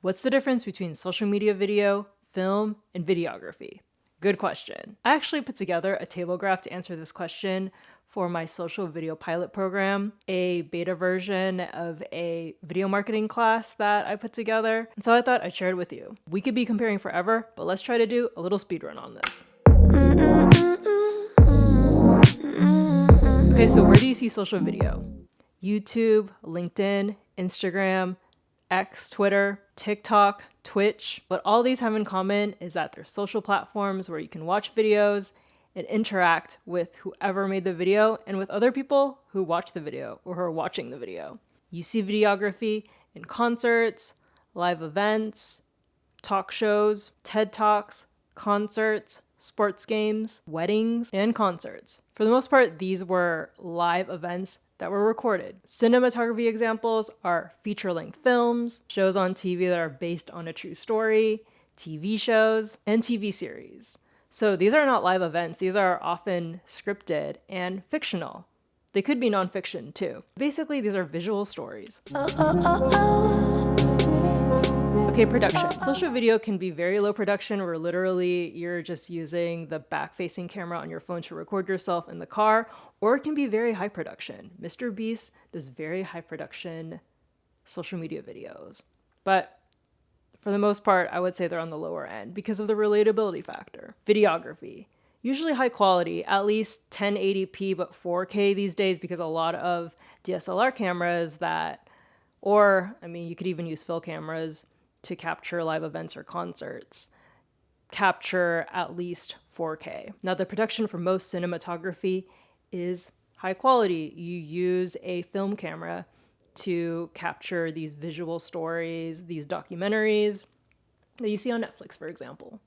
What's the difference between social media video, film, and videography? Good question. I actually put together a table graph to answer this question for my social video pilot program, a beta version of a video marketing class that I put together. And so I thought I'd share it with you. We could be comparing forever, but let's try to do a little speed run on this. Okay, so where do you see social video? YouTube, LinkedIn, Instagram, X, Twitter, TikTok, Twitch. What all these have in common is that they're social platforms where you can watch videos and interact with whoever made the video and with other people who watch the video or who are watching the video. You see videography in concerts, live events, talk shows, TED Talks, concerts, sports games, weddings, and concerts. For the most part, these were live events that were recorded. Cinematography examples are feature-length films, shows on TV that are based on a true story, TV shows, and TV series. So these are not live events. These are often scripted and fictional. They could be nonfiction too. Basically, these are visual stories. Okay, production. Social video can be very low production where literally you're just using the back-facing camera on your phone to record yourself in the car, or it can be very high production. Mr. Beast does very high production social media videos. But for the most part, I would say they're on the lower end because of the relatability factor. Videography. Usually high quality, at least 1080p, but 4K these days because a lot of DSLR cameras you could even use film cameras to capture live events or concerts, capture at least 4K. Now, the production for most cinematography is high quality. You use a film camera to capture these visual stories, these documentaries that you see on Netflix, for example.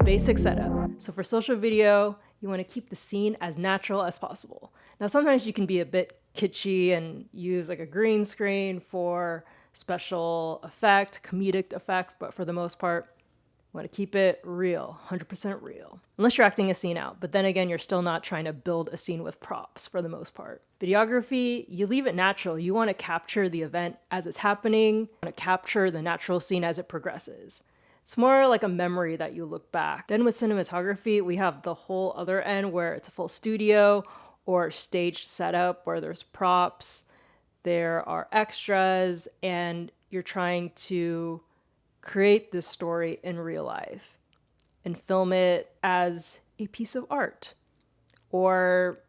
Basic setup. So for social video, you want to keep the scene as natural as possible. Now, sometimes you can be a bit kitschy and use like a green screen for special effect, comedic effect, but for the most part, you want to keep it real, 100% real. Unless you're acting a scene out, but then again, you're still not trying to build a scene with props for the most part. Videography, you leave it natural. You want to capture the event as it's happening. You want to capture the natural scene as it progresses. It's more like a memory that you look back. Then with cinematography, we have the whole other end where it's a full studio or stage setup where there's props, there are extras, and you're trying to create this story in real life and film it as a piece of art or,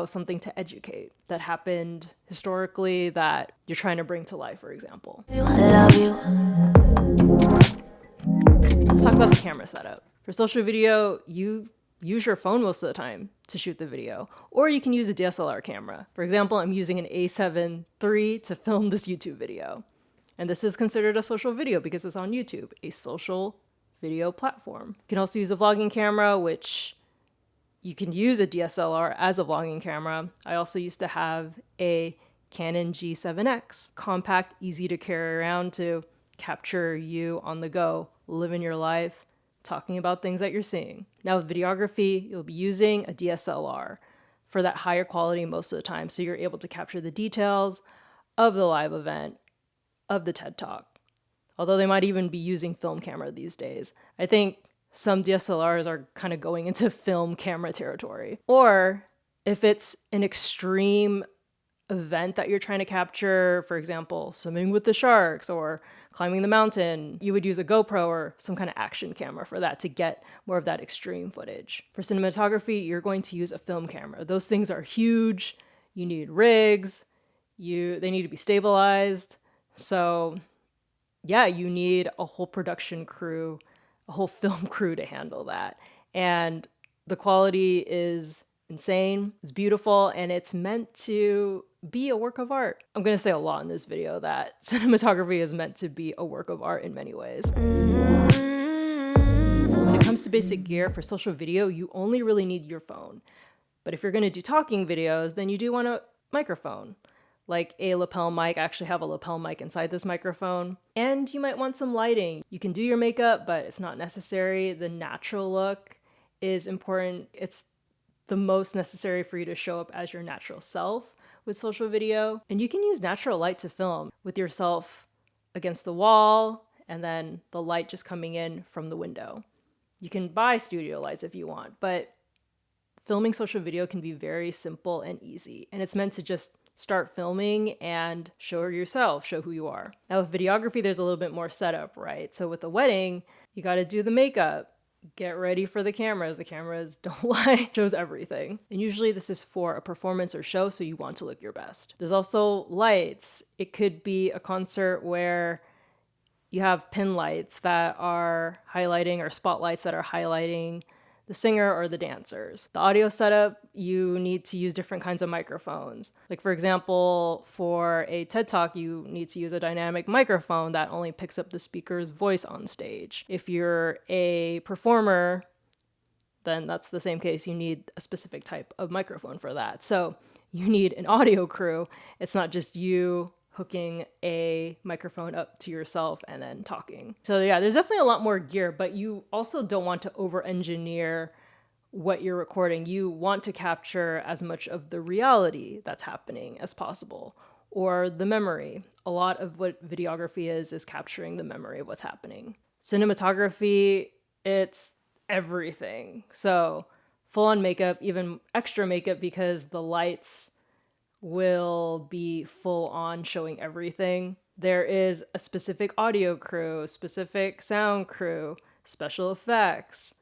something to educate that happened historically that you're trying to bring to life, for example. I love you. Let's talk about the camera setup. For social video, you use your phone most of the time to shoot the video, or you can use a DSLR camera. For example, I'm using an A7 III to film this YouTube video. And this is considered a social video because it's on YouTube, a social video platform. You can also use a vlogging camera, which you can use a DSLR as a vlogging camera. I also used to have a Canon G7X, compact, easy to carry around to capture you on the go, living your life, talking about things that you're seeing. Now with videography, you'll be using a DSLR for that higher quality most of the time. So you're able to capture the details of the live event, of the TED Talk. Although they might even be using film camera these days. I think some DSLRs are kind of going into film camera territory. Or if it's an extreme event that you're trying to capture, for example, swimming with the sharks or climbing the mountain, you would use a GoPro or some kind of action camera for that to get more of that extreme footage. For cinematography, you're going to use a film camera. Those things are huge. You need rigs. They need to be stabilized. So yeah, you need a whole production crew, a whole film crew to handle that. And the quality is insane, it's beautiful, and it's meant to be a work of art. I'm going to say a lot in this video that cinematography is meant to be a work of art in many ways. When it comes to basic gear for social video, you only really need your phone. But if you're going to do talking videos, then you do want a microphone, like a lapel mic. I actually have a lapel mic inside this microphone. And you might want some lighting. You can do your makeup, but it's not necessary. The natural look is important. It's the most necessary for you to show up as your natural self with social video. And you can use natural light to film with yourself against the wall and then the light just coming in from the window. You can buy studio lights if you want, but filming social video can be very simple and easy. And it's meant to just start filming and show yourself, show who you are. Now with videography, there's a little bit more setup, right? So with a wedding, you got to do the makeup, get ready for the cameras. The cameras don't lie, shows everything. And usually this is for a performance or show, so you want to look your best. There's also lights. It could be a concert where you have pin lights that are highlighting or spotlights that are highlighting the singer or the dancers. The audio setup, you need to use different kinds of microphones. Like for example, for a TED Talk, you need to use a dynamic microphone that only picks up the speaker's voice on stage. If you're a performer, then that's the same case. You need a specific type of microphone for that. So you need an audio crew. It's not just you hooking a microphone up to yourself and then talking. So yeah, there's definitely a lot more gear, but you also don't want to over-engineer what you're recording. You want to capture as much of the reality that's happening as possible, or the memory. A lot of what videography is capturing the memory of what's happening. Cinematography, it's everything. So full-on makeup, even extra makeup, because the lights will be full on showing everything. There is a specific audio crew, specific sound crew, special effects.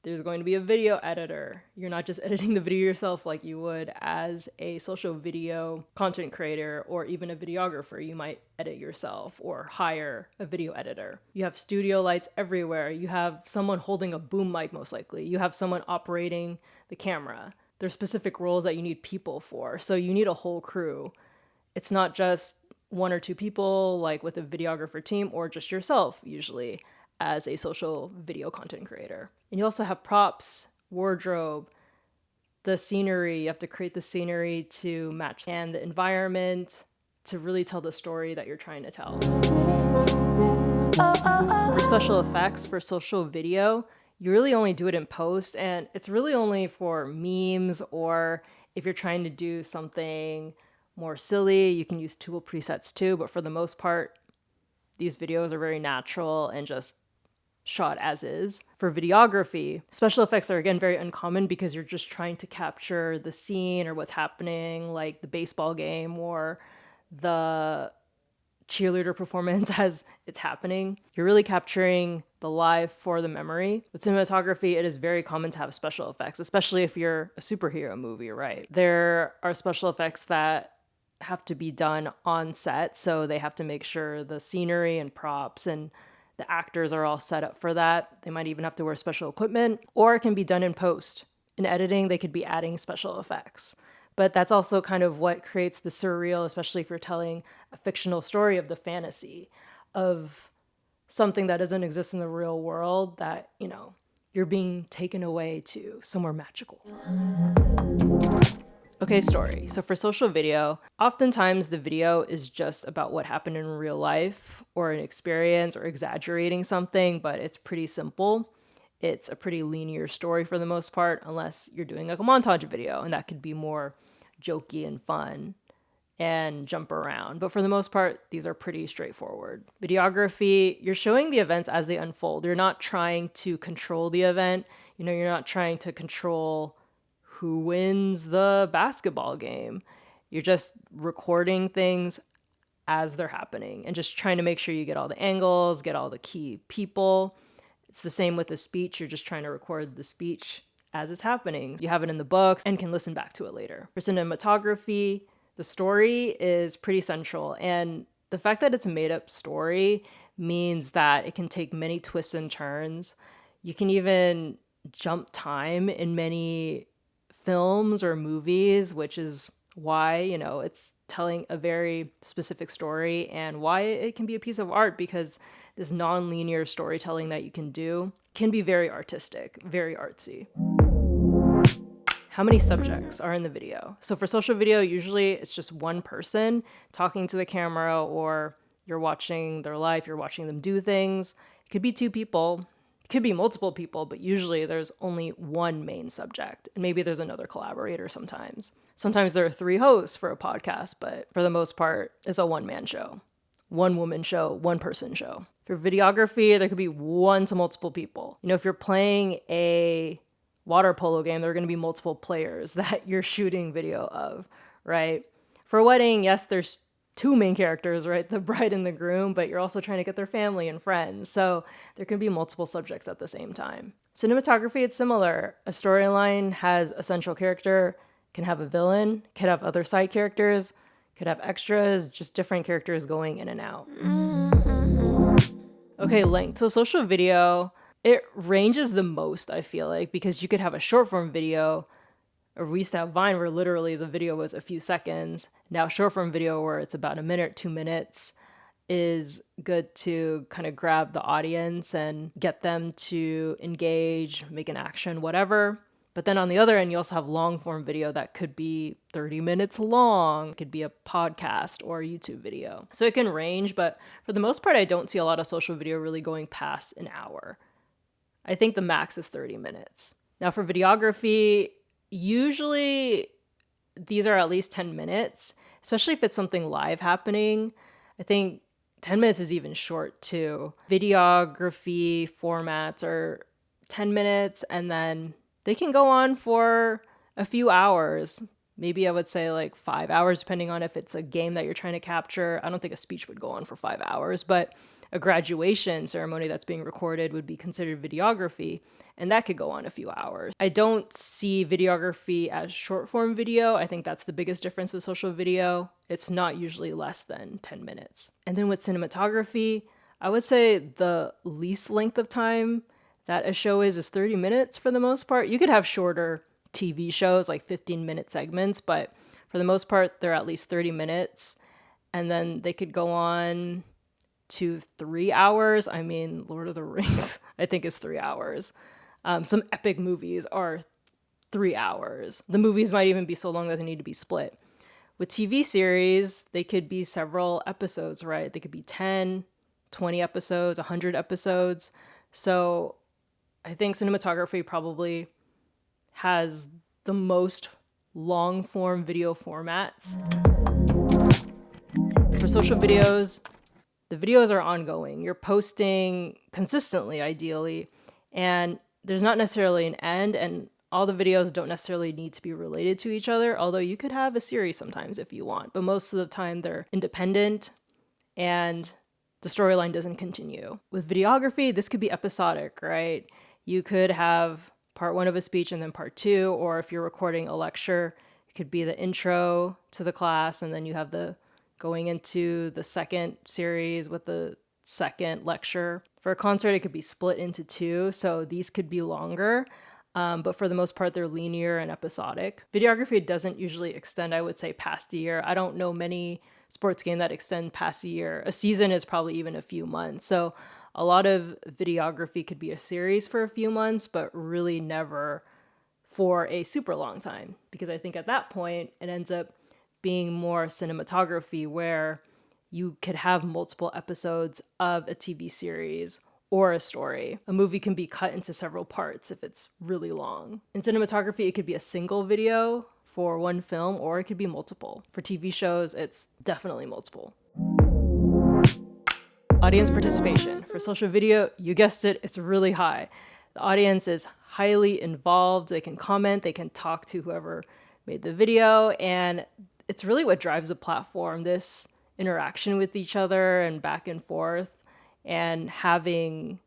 There's going to be a video editor. You're not just editing the video yourself like you would as a social video content creator or even a videographer. You might edit yourself or hire a video editor. You have studio lights everywhere. You have someone holding a boom mic most likely. You have someone operating the camera. There's specific roles that you need people for. So you need a whole crew. It's not just one or two people like with a videographer team, or just yourself usually as a social video content creator. And you also have props, wardrobe, the scenery. You have to create the scenery to match and the environment to really tell the story that you're trying to tell. For special effects for social video, you really only do it in post, and it's really only for memes, or if you're trying to do something more silly, you can use tool presets too, but for the most part, these videos are very natural and just shot as is. For videography, special effects are again very uncommon because you're just trying to capture the scene or what's happening, like the baseball game or the cheerleader performance as it's happening. You're really capturing the live for the memory. With cinematography, it is very common to have special effects, especially if you're a superhero movie, right? There are special effects that have to be done on set, so they have to make sure the scenery and props and the actors are all set up for that. They might even have to wear special equipment, or it can be done in post. In editing, they could be adding special effects. But that's also kind of what creates the surreal, especially if you're telling a fictional story of the fantasy of something that doesn't exist in the real world, that, you know, you're being taken away to somewhere magical. Okay, story. So for social video, oftentimes the video is just about what happened in real life or an experience or exaggerating something, but it's pretty simple. It's a pretty linear story for the most part, unless you're doing like a montage video, and that could be more jokey and fun and jump around. But for the most part, these are pretty straightforward. Videography, you're showing the events as they unfold. You're not trying to control the event. You know, you're not trying to control who wins the basketball game. You're just recording things as they're happening and just trying to make sure you get all the angles, get all the key people. It's the same with the speech. You're just trying to record the speech as it's happening. You have it in the books and can listen back to it later. For cinematography, the story is pretty central. And the fact that it's a made-up story means that it can take many twists and turns. You can even jump time in many films or movies, which is why, you know, it's telling a very specific story and why it can be a piece of art, because this non-linear storytelling that you can do can be very artistic, very artsy. How many subjects are in the video? So for social video, usually it's just one person talking to the camera, or you're watching their life, you're watching them do things. It could be two people. It could be multiple people, but usually there's only one main subject, and maybe there's another collaborator sometimes. Sometimes there are 3 hosts for a podcast, but for the most part, it's a one-man show. One woman show, one person show. For videography, there could be 1 to multiple people. If you're playing a water polo game, there are going to be multiple players that you're shooting video of, right? For a wedding, yes, there's 2 main characters, right? The bride and the groom, but you're also trying to get their family and friends. So there can be multiple subjects at the same time. Cinematography, it's similar. A storyline has a central character, can have a villain, can have other side characters, could have extras, just different characters going in and out. Okay, length. So social video, it ranges the most, I feel like, because you could have a short form video, or we used to have Vine where literally the video was a few seconds. Now short form video where it's about a minute, 2 minutes is good to kind of grab the audience and get them to engage, make an action, whatever. But then on the other end, you also have long form video that could be 30 minutes long. It could be a podcast or a YouTube video. So it can range, but for the most part, I don't see a lot of social video really going past an hour. I think the max is 30 minutes. Now for videography, usually these are at least 10 minutes, especially if it's something live happening. I think 10 minutes is even short too. Videography formats are 10 minutes and then they can go on for a few hours. Maybe I would say like 5 hours, depending on if it's a game that you're trying to capture. I don't think a speech would go on for 5 hours, but a graduation ceremony that's being recorded would be considered videography, and that could go on a few hours. I don't see videography as short form video. I think that's the biggest difference with social video. It's not usually less than 10 minutes. And then with cinematography, I would say the least length of time that a show is 30 minutes for the most part. You could have shorter TV shows, like 15-minute segments, but for the most part, they're at least 30 minutes. And then they could go on to 3 hours. I mean, Lord of the Rings, I think is 3 hours. Some epic movies are 3 hours. The movies might even be so long that they need to be split. With TV series, they could be several episodes, right? They could be 10, 20 episodes, 100 episodes. So I think cinematography probably has the most long form video formats. For social videos, the videos are ongoing. You're posting consistently, ideally, and there's not necessarily an end, and all the videos don't necessarily need to be related to each other, although you could have a series sometimes if you want, but most of the time they're independent and the storyline doesn't continue. With videography, this could be episodic, right? You could have part 1 of a speech and then part 2, or if you're recording a lecture, it could be the intro to the class, and then you have the going into the second series with the second lecture. For a concert, it could be split into 2, so these could be longer, but for the most part, they're linear and episodic. Videography doesn't usually extend, I would say, past a year. I don't know many sports games that extend past a year. A season is probably even a few months, so a lot of videography could be a series for a few months, but really never for a super long time, because I think at that point, it ends up being more cinematography where you could have multiple episodes of a TV series or a story. A movie can be cut into several parts if it's really long. In cinematography, it could be a single video for one film, or it could be multiple. For TV shows, it's definitely multiple. Audience participation. For social video, you guessed it, it's really high. The audience is highly involved. They can comment, they can talk to whoever made the video, and it's really what drives the platform, this interaction with each other and back and forth, and having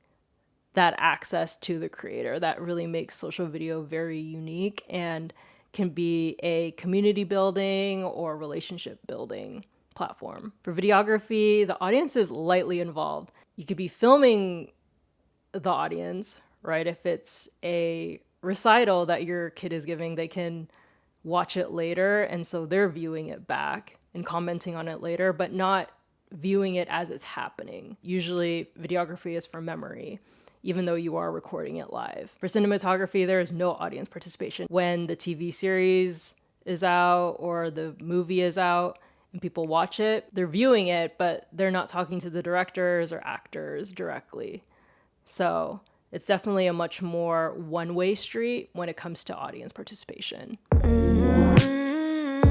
that access to the creator. That really makes social video very unique and can be a community building or relationship building platform. For videography, the audience is lightly involved. You could be filming the audience, right? If it's a recital that your kid is giving, they can watch it later, and so they're viewing it back and commenting on it later, but not viewing it as it's happening. Usually videography is for memory, even though you are recording it live. For cinematography, there is no audience participation. When the TV series is out or the movie is out and people watch it, they're viewing it, but they're not talking to the directors or actors directly. So It's definitely a much more one-way street when it comes to audience participation.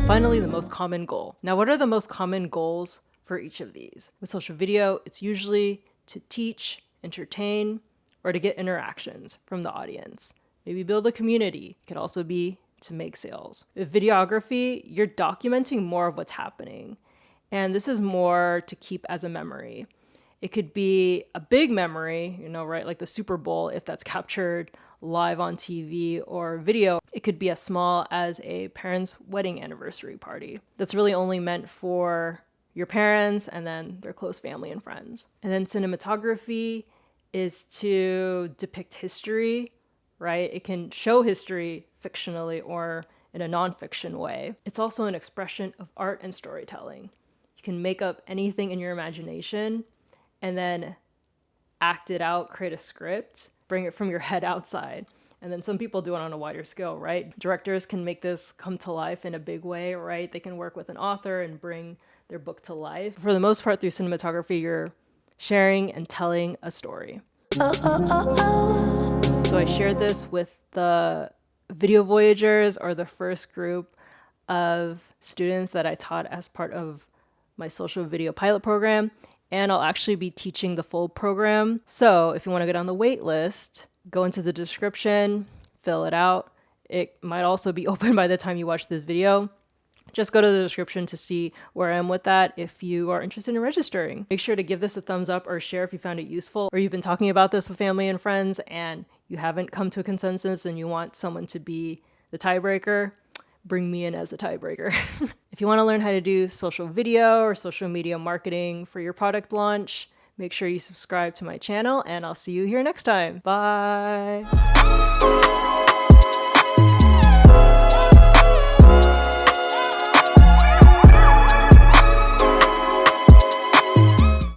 Finally, the most common goal. Now, what are the most common goals for each of these? With social video, it's usually to teach, entertain, or to get interactions from the audience. Maybe build a community. It could also be to make sales. With videography, you're documenting more of what's happening. And this is more to keep as a memory. It could be a big memory, right? Like the Super Bowl, if that's captured live on TV or video. It could be as small as a parent's wedding anniversary party. That's really only meant for your parents and then their close family and friends. And then cinematography is to depict history, right? It can show history fictionally or in a nonfiction way. It's also an expression of art and storytelling. You can make up anything in your imagination and then act it out, create a script, bring it from your head outside. And then some people do it on a wider scale, right? Directors can make this come to life in a big way, right? They can work with an author and bring their book to life. For the most part, through cinematography, you're sharing and telling a story. So I shared this with the Video Voyagers, or the first group of students that I taught as part of my social video pilot program. And I'll actually be teaching the full program. So if you want to get on the wait list, go into the description, fill it out. It might also be open by the time you watch this video. Just go to the description to see where I am with that if you are interested in registering. Make sure to give this a thumbs up or share if you found it useful, or you've been talking about this with family and friends and you haven't come to a consensus and you want someone to be the tiebreaker. Bring me in as the tiebreaker. If you want to learn how to do social video or social media marketing for your product launch, make sure you subscribe to my channel and I'll see you here next time. Bye.